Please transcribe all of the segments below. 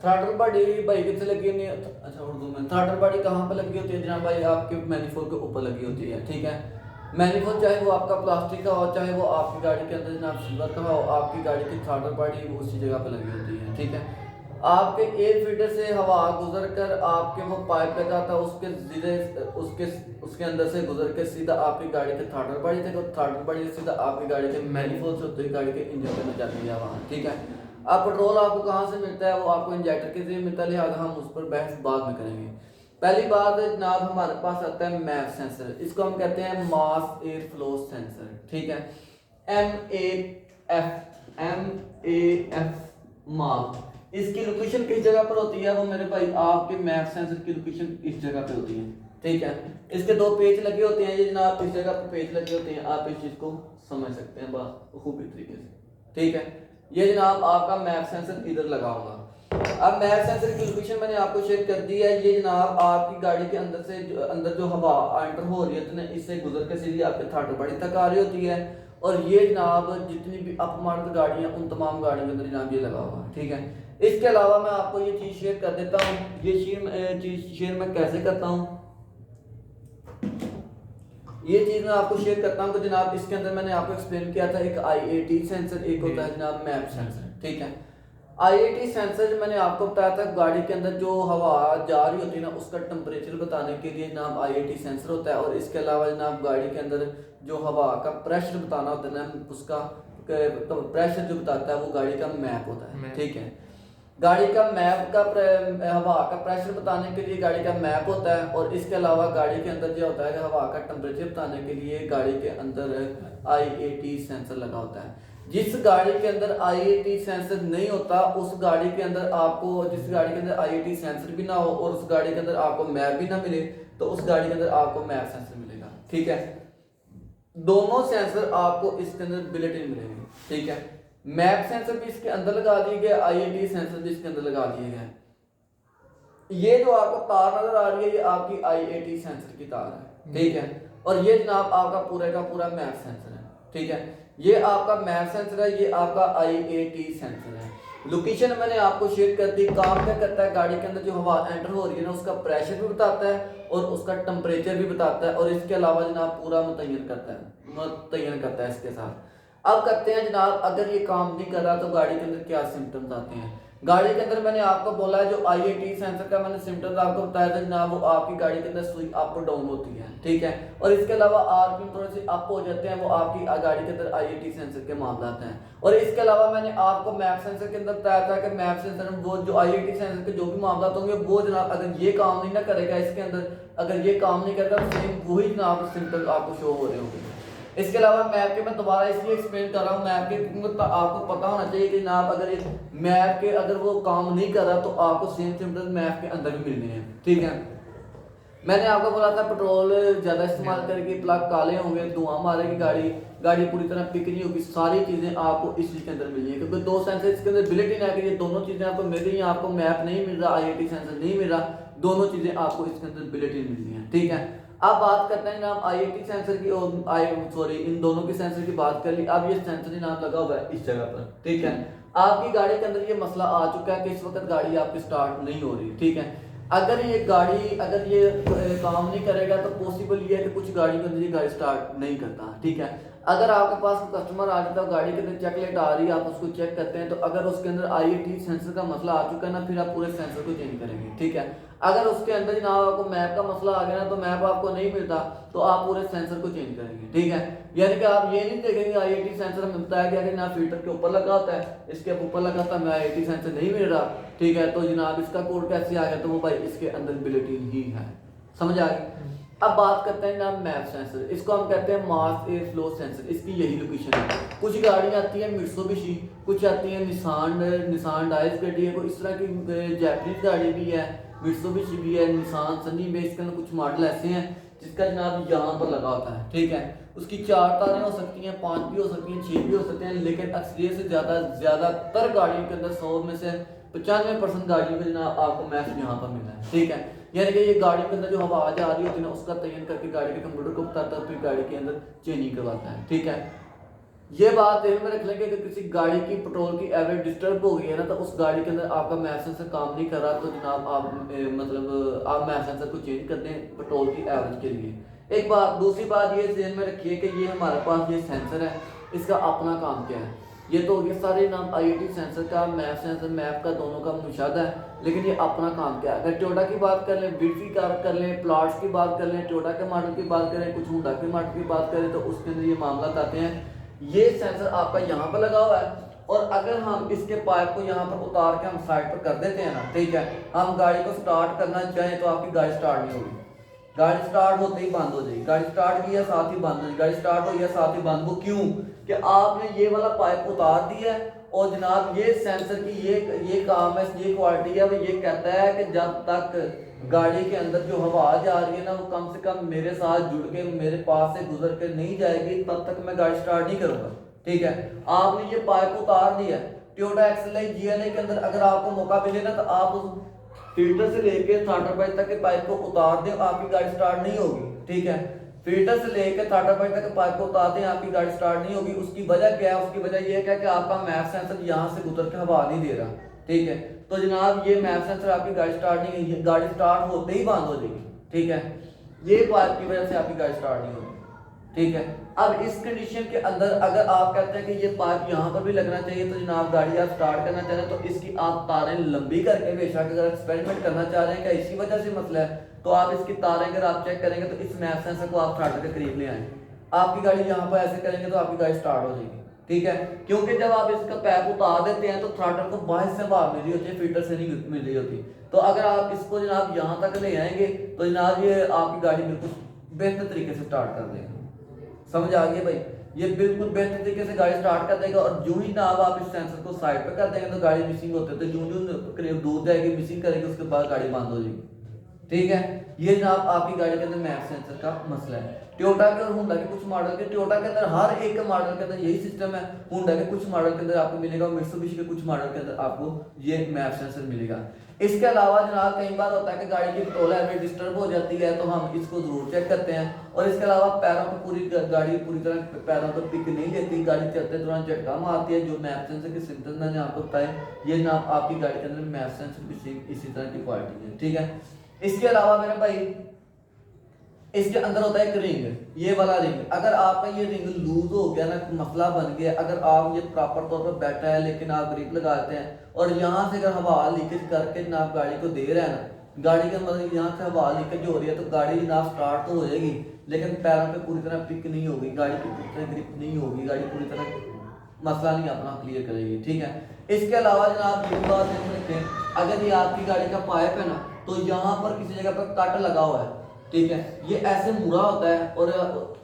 Throttle body भाई कितने लगी नहीं, अच्छा उर्दू में थ्रॉटल बॉडी कहाँ पर लगी होती है जनाब भाई? आपके मैनिफोल्ड के ऊपर लगी होती है, ठीक है। मैनिफोल्ड चाहे वो आपका प्लास्टिक का हो, चाहे वो आपकी गाड़ी के अंदर जनाब सिल्वर का हो, आपकी गाड़ी की थ्रॉटल बॉडी वो उसी जगह पर लगी होती है, ठीक है। आपके एयर फिल्टर से हवा गुजर कर आपके वो पाइप लगा था, उसके सीधे उसके उसके अंदर से गुजर के सीधा आपकी गाड़ी के थ्रॉटल बॉडी तक, थ्रॉटल बॉडी से सीधा आपकी गाड़ी के मैनिफोल्ड से होती है गाड़ी के इंजन में जाती है वहाँ, ठीक है। अब पेट्रोल आपको कहाँ से मिलता है? वो आपको इंजेक्टर के जरिए मिलता है, लिहाजा हम उस पर बहस बाद में करेंगे। पहली बात जनाब हमारे पास आता है मैप सेंसर, इसको हम कहते हैं मास एयर फ्लो सेंसर, ठीक है। एम माप। इसकी लोकेशन किस जगह पर होती है? वो मेरे भाई आपके मैप सेंसर की लोकेशन इस जगह पे होती है, ठीक है। इसके दो पेज लगे होते हैं, ये जनाब इस जगह पर पेज लगे होते हैं, आप इस चीज को समझ सकते हैं खूबी तरीके से, ठीक है। ये जनाब आपका मैप सेंसर इधर लगा होगा। अब मैप सेंसर की लोकेशन मैंने आपको शेयर कर दी है। ये जनाब आपकी गाड़ी के अंदर से अंदर जो हवा एंटर हो रही है तो इससे गुजर के सीधी आपके थ्रॉटल बॉडी तक आ रही होती है। और ये जनाब जितनी भी अपमार्ग गाड़ियां उन तमाम गाड़ियों के अंदर जनाब ये लगा हुआ है, ठीक है। इसके अलावा मैं आपको ये चीज शेयर कर देता हूँ। ये चीज शेयर मैं कैसे करता हूँ? ये चीज मैं आपको शेयर करता हूँ कि जनाब इसके अंदर मैंने आपको एक्सप्लेन किया था, एक IAT सेंसर, एक होता है जनाब मैप सेंसर, ठीक है। IAT सेंसर मैंने आपको बताया था गाड़ी के अंदर जो हवा जा रही होती है ना उसका टेम्परेचर बताने के लिए जनाब IAT सेंसर होता है। और इसके अलावा जनाब गाड़ी के अंदर जो हवा का प्रेशर बताना होता है ना, उसका प्रेशर जो बताता है वो गाड़ी का मैप होता है, ठीक है। गाड़ी का मैप का हवा का प्रेशर बताने के लिए गाड़ी का मैप होता है। और इसके अलावा गाड़ी के अंदर जो होता है हवा का टेम्परेचर बताने के लिए गाड़ी के अंदर IAT सेंसर लगा होता है। जिस गाड़ी के अंदर IAT सेंसर नहीं होता उस गाड़ी के अंदर आपको, जिस गाड़ी के अंदर IAT सेंसर भी ना हो और उस गाड़ी के अंदर आपको मैप भी ना मिले तो उस गाड़ी के अंदर आपको मैप सेंसर मिलेगा, ठीक है। दोनों सेंसर आपको इसके अंदर बिल्ट इन मिलेंगे, ठीक है। मैप सेंसर भी इसके अंदर लगा दिए गए, IAT सेंसर भी इसके अंदर लगा दिए गए। ये जो आपको तार नजर आ रही है ये आपकी IAT सेंसर की तार है, ठीक है। और ये जनाब आपका पूरे का पूरा मैप सेंसर है, ठीक है। ये आपका मैप सेंसर है, ये आपका IAT सेंसर है। लोकेशन मैंने आपको शेयर कर दी। काम क्या करता है? गाड़ी के अंदर जो हवा एंटर हो रही है ना उसका प्रेशर भी बताता है और उसका टेम्परेचर भी बताता है और इसके अलावा जनाब पूरा मुतय्यन करता है इसके साथ। अब करते हैं जनाब, अगर ये काम नहीं कर रहा तो गाड़ी के अंदर क्या सिम्टम्स आते हैं? गाड़ी के अंदर मैंने आपको बोला है जो IAT सेंसर का मैंने सिम्टम्स आपको बताया था जनाब, वो आपकी गाड़ी के अंदर सुई अप और डाउन होती है, ठीक है। और इसके अलावा RPM थोड़े से अप हो जाते हैं, वो आपकी गाड़ी के अंदर IAT सेंसर के मामला हैं। और इसके अलावा मैंने आपको मैप सेंसर के अंदर बताया था कि मैप सेंसर में वो जो IAT सेंसर के जो भी मामला होंगे वो जनाब अगर ये काम नहीं ना करेगा इसके अंदर, अगर ये काम नहीं करेगा तो सेम वही जनाब सिम्टम्स आपको शो हो रहे होंगे। इसके अलावा मैप के मैं दोबारा इसलिए एक्सप्लेन कर रहा हूँ, मैप के आपको पता होना चाहिए कि जनाब अगर ये मैप के अगर वो काम नहीं कर रहा तो आपको सेम सिम्टम्स मैप के अंदर भी मिलने हैं, ठीक है। मैंने आपको बोला था पेट्रोल ज्यादा इस्तेमाल करके प्लग काले होंगे, धुआं मारेगी गाड़ी पूरी तरह पिक नहीं होगी, सारी चीजें आपको इस चीज के अंदर मिल रही है क्योंकि दो सेंसर इसके अंदर बिल्ट इन है कि ये दोनों चीजें आपको मिल रही हैं। आपको मैप नहीं मिल रहा, IAT सेंसर नहीं मिल रहा, दोनों चीजें आपको इसके अंदर बिल्ट इन मिल रही हैं, ठीक है। अब बात करते हैं जनाब IAT सेंसर की और इन दोनों के सेंसर की बात कर ली। अब ये सेंसर जनाब लगा हुआ है इस जगह पर, ठीक है। आपकी गाड़ी के अंदर ये मसला आ चुका है कि इस वक्त गाड़ी आपकी स्टार्ट नहीं हो रही, ठीक है। अगर ये काम नहीं करेगा तो पॉसिबल ये है कि कुछ गाड़ी के अंदर ये गाड़ी स्टार्ट नहीं करता, ठीक है। अगर आपके पास कस्टमर आ जाता है गाड़ी के अंदर चेकलाइट आ रही है, आप उसको चेक करते हैं तो अगर उसके अंदर IAT सेंसर का मसला आ चुका है ना फिर आप पूरे सेंसर को चेंज करेंगे, ठीक है। अगर उसके अंदर जनाब आपको मैप का मसला आ गया ना तो मैप आपको नहीं मिलता तो आप पूरे सेंसर को चेंज करेंगे, ठीक है। यानी कि आप ये नहीं देखेंगे IAT सेंसर मिलता है कि जनाब फिल्टर के ऊपर लगा होता है, इसके ऊपर लगा था मैं IAT सेंसर नहीं मिल रहा, ठीक है। तो जनाब इसका कोड कैसे आ गया? तो वो भाई इसके अंदर बिल्ट-इन ही है, समझ आ गई। अब बात करते हैं जनाब मैप सेंसर, इसको हम कहते हैं मास एयर फ्लो सेंसर। इसकी यही लोकेशन है। कुछ गाड़ियाँ आती हैं मित्सुबिशी, कुछ आती हैं निसान डाइस गाड़ी है, कोई इस तरह की जैपनीज गाड़ी भी है, मित्सुबिशी भी है, निसान सनी में इसके अंदर कुछ मॉडल ऐसे हैं जिसका जनाब यहाँ पर लगा होता है, ठीक है। उसकी 4 तारें हो सकती हैं, 5 भी हो सकती हैं, 6 भी हो सकते हैं, लेकिन अक्सरियत से ज्यादातर गाड़ियों के अंदर 100 में से 95% गाड़ियों में जनाब आपको मैप यहाँ पर मिलना है, ठीक है। यानी कि ये गाड़ी के अंदर जो हवा आ रही होती है ना उसका तयन करके गाड़ी के कंप्यूटर को बताता है, फिर गाड़ी के अंदर चेंजिंग करवाता है, ठीक है। ये बात ध्यान में रख लें कि अगर किसी गाड़ी की पेट्रोल की एवरेज डिस्टर्ब हो गई है ना, तो उस गाड़ी के अंदर आपका मैप सेंसर काम नहीं कर रहा, तो जनाब आप मतलब आप मैप सेंसर को चेंज कर दें पेट्रोल की एवरेज के लिए। एक बात, दूसरी बात ये ध्यान में रखिए कि ये हमारे पास ये सेंसर है, इसका अपना काम क्या है। ये तो ये सारे नाम IoT सेंसर का, मैप सेंसर, मैप का दोनों का मुशाहदा है, लेकिन ये अपना काम क्या है। अगर टोयोटा की बात कर लें, विड्थ की कार कर लें, प्लॉट्स की बात कर लें, टोयोटा के मॉडल की बात करें, कुछ होंडा के मॉडल की बात करें, तो उसके अंदर ये मामला आते हैं। ये सेंसर आपका यहाँ पर लगा हुआ है, और अगर हम इसके पाइप को यहाँ पर उतार के हम साइड पर कर देते हैं ना, ठीक है, हम गाड़ी को स्टार्ट करना चाहें तो आपकी गाड़ी स्टार्ट नहीं होगी। गाड़ी स्टार्ट होते ही बंद हो जाएगी, गाड़ी स्टार्ट किया साथ ही बंद हो जाएगी, गाड़ी स्टार्ट हो गया साथ ही बंद। वो क्यों? कि आपने ये वाला पाइप उतार दिया है, और जनाब ये सेंसर की ये काम है, ये क्वालिटी है, वो ये कहता है कि जब तक गाड़ी के अंदर जो हवा जा रही है ना, वो कम से कम मेरे साथ जुड़ के मेरे पास से गुजर के नहीं जाएगी, तब तक मैं गाड़ी स्टार्ट नहीं करूंगा। ठीक है, आपने ये पाइप उतार दिया। टोयोटा XLI GLI के अंदर अगर आपको मौका मिले ना, तो आप उस फिल्टर से लेके थ्रॉटल पाइप तक के पाइप को उतार दें, आपकी गाड़ी स्टार्ट नहीं होगी। ठीक है, फिल्टर से लेकर थ्रॉटल पाइप तक के पाइप को उतार दें, आपकी गाड़ी स्टार्ट नहीं होगी। उसकी वजह क्या है? उसकी वजह यह है कि आपका मैप सेंसर यहाँ से गुजर के हवा नहीं दे रहा। ठीक है, तो जनाब ये मैप सेंसर आपकी गाड़ी स्टार्ट नहीं, गाड़ी स्टार्ट होते ही बंद हो जाएगी। ठीक है, ये पाइप की वजह से आपकी गाड़ी स्टार्ट नहीं होगी। ठीक है, अब इस कंडीशन के अंदर अगर आप कहते हैं कि ये पाइप यहाँ पर भी लगना चाहिए, तो जनाब गाड़ी आप स्टार्ट करना चाह रहे हैं तो इसकी आप तारें लंबी करके, बेशक अगर एक्सपेरिमेंट करना चाह रहे हैं क्या इसी वजह से मसला है, तो आप इसकी तारें अगर आप चेक करेंगे तो इस मैप सेंसर को आप थ्रॉटल के करीब ले आए, आपकी गाड़ी यहाँ पर ऐसे करेंगे तो आपकी गाड़ी स्टार्ट हो जाएगी। ठीक है, क्योंकि जब आप इसका पैप उतार देते हैं तो थ्रॉटल को बाहर से हवा मिल रही होती है, फिल्टर से नहीं मिल रही होती। तो अगर आप इसको जनाब यहाँ तक ले आएंगे तो जनाब ये आपकी गाड़ी बिल्कुल बेहतर तरीके से स्टार्ट कर देगा। समझ आ गया भाई? ये बिल्कुल बेहतर तरीके से गाड़ी स्टार्ट कर देगा, और जो ही जनाब आप इस सेंसर को साइड पे कर देंगे तो गाड़ी मिसिंग होते थे, जो करीब दूर जाएगी मिसिंग करेगी, उसके बाद गाड़ी बंद हो जाएगी। ठीक है, ये जनाब आपकी गाड़ी के अंदर मैप सेंसर का मसला है। टोयोटा के और होंडा के कुछ मॉडल के, टोयोटा के अंदर हर एक मॉडल के अंदर यही सिस्टम है, होंडा के कुछ मॉडल के अंदर आपको मिलेगा, मित्सुबिशी के कुछ मॉडल के अंदर आपको ये मैप सेंसर मिलेगा। इसके अलावा जनाब कई बार होता है कि गाड़ी की पेट्रोल एवरेज डिस्टर्ब हो जाती है, तो हम इसको जरूर चेक करते हैं। और इसके अलावा पैरों पर पूरी गाड़ी पूरी तरह पैरों पर पिक नहीं लेती, गाड़ी चलते दौरान झटका मारती है, जो मैप सेंसर के सिम्टम्स मैंने आपको बताए, ये जनाब आपकी गाड़ी के अंदर मैप सेंसर भी इसी तरह की क्वालिटी है। ठीक है, इसके अलावा मेरे भाई इसके अंदर होता है एक रिंग, ये वाला रिंग। अगर आपका ये रिंग लूज हो गया ना, मसला बन गया, अगर आप ये प्रॉपर तौर पर बैठा है लेकिन आप ग्रिप लगाते हैं और यहाँ से अगर हवा लीकेज करके ना आप गाड़ी को दे रहे हैं ना, गाड़ी के मतलब यहाँ से हवा लीकेज हो रही है, तो गाड़ी ना स्टार्ट तो हो जाएगी लेकिन पैरों पे पूरी तरह पिक नहीं होगी, गाड़ी की पूरी तरह ग्रिप नहीं होगी, गाड़ी पूरी तरह मसला नहीं अपना क्लियर करेगी। ठीक है, इसके अलावा जनाब ये बात देखें, अगर ये आपकी गाड़ी का पाइप है ना, तो यहाँ पर किसी जगह पर कट लगा हुआ है। ठीक है, ये ऐसे मुड़ा होता है और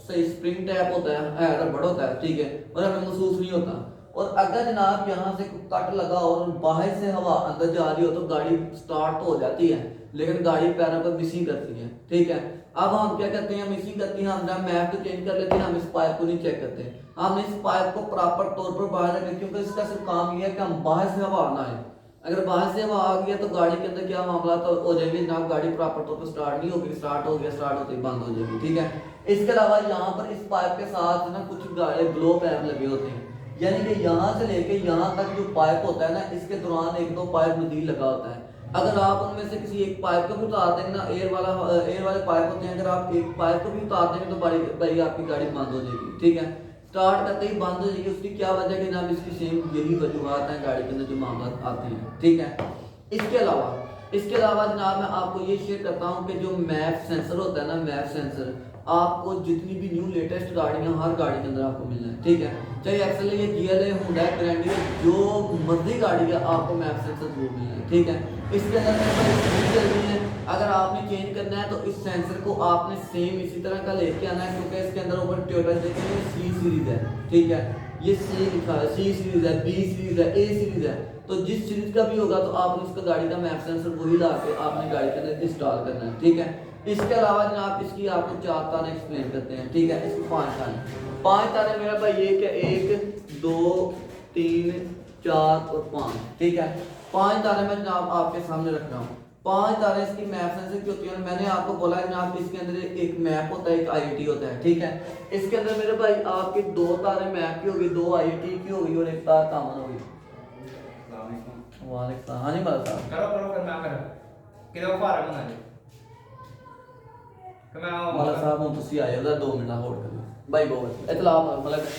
सही स्प्रिंग टैप होता है, रबड़ होता है। ठीक है, और हमें महसूस नहीं होता। और अगर जनाब यहाँ से कट लगा और बाहर से हवा अंदर जा रही हो तो गाड़ी स्टार्ट तो हो जाती है, लेकिन गाड़ी पैरों पर मिसिंग करती है। ठीक है, अब हम क्या करते हैं, मिसिंग करती है, हम जब मैप तो चेंज कर लेते हैं, हम इस पाइप को नहीं चेक करते, हम इस पाइप को प्रॉपर तौर पर बाहर रखें, क्योंकि इसका सिर्फ काम ये है कि हम बाहर से हवा आना है। अगर बाहर से हवा आ गया तो गाड़ी के अंदर क्या मामला तो हो जाएंगे जनाब, गाड़ी प्रॉपर तौर पर स्टार्ट नहीं होगी, स्टार्ट हो गया, स्टार्ट होते ही बंद हो जाएगी। ठीक है, इसके अलावा यहाँ पर इस पाइप के साथ ना कुछ ग्लो पैप लगे होते हैं, यानी कि यहाँ से लेके यहाँ तक जो पाइप होता है ना, इसके दौरान एक दो पाइप मजीद लगा होता है। अगर आप उनमें से किसी एक पाइप को भी उतार देंगे ना, एयर वाले पाइप होते हैं, अगर आप एक पाइप को भी उतार देंगे तो भाई आपकी गाड़ी बंद हो जाएगी। ठीक है, स्टार्ट करते ही बंद हो जाएगी। उसकी क्या वजह है कि जनाब इसकी सेम यही वजूहत हैं गाड़ी के अंदर जो मामला आते हैं। ठीक है, इसके अलावा जनाब मैं आपको ये शेयर करता हूँ कि जो मैप सेंसर होता है ना, मैप सेंसर आपको जितनी भी न्यू लेटेस्ट गाड़ियाँ हर गाड़ी के अंदर आपको मिलना है। ठीक है, चाहे XLI GLI होंडा ग्रैंडी जो मर्जी गाड़ी है, आपको मैप सेंसर जरूर मिलना है। ठीक है, इसके अंदर अगर आपने चेंज करना है तो इस सेंसर को आपने सेम इसी तरह का लेके आना है, क्योंकि इसके अंदर ऊपर टोयोटा देखेंगे C सीरीज है। ठीक है, ये C लिखा है, C सीरीज है, B सीरीज है, A सीरीज है, तो जिस सीरीज का भी होगा तो आपने उसका गाड़ी का मैप सेंसर वही ला के आपने गाड़ी के अंदर इंस्टॉल करना है। ठीक है, इसके अलावा जनाब इसकी आपको 4 तारें एक्सप्लेन करते हैं। ठीक है, इसकी 5 तारें मेरा भाई ये क्या 1 2 3 4 और 5। ठीक है, 5 तारें मैं जनाब आपके सामने रख रहा हूँ। 5 तारें इसकी मैप सेंसर की होती है। और मैंने आपको बोला है जनाब इसके अंदर एक मैप होता है, एक आईटी होता है, ठीक है। इसके अंदर मेरे भाई आपकी 2 तारें मैप की होगी, 2 आईटी की होगी और 1 तार कॉमन होगी। वालेकुम सलाम। हाँ जी मदद साहब करो करो फिर मैं करो किधर फारग होना जी कि मैं मदद साहब हम तुसी आए उधर 2 मिनट होल्ड करियो भाई बहुत इतला मतलब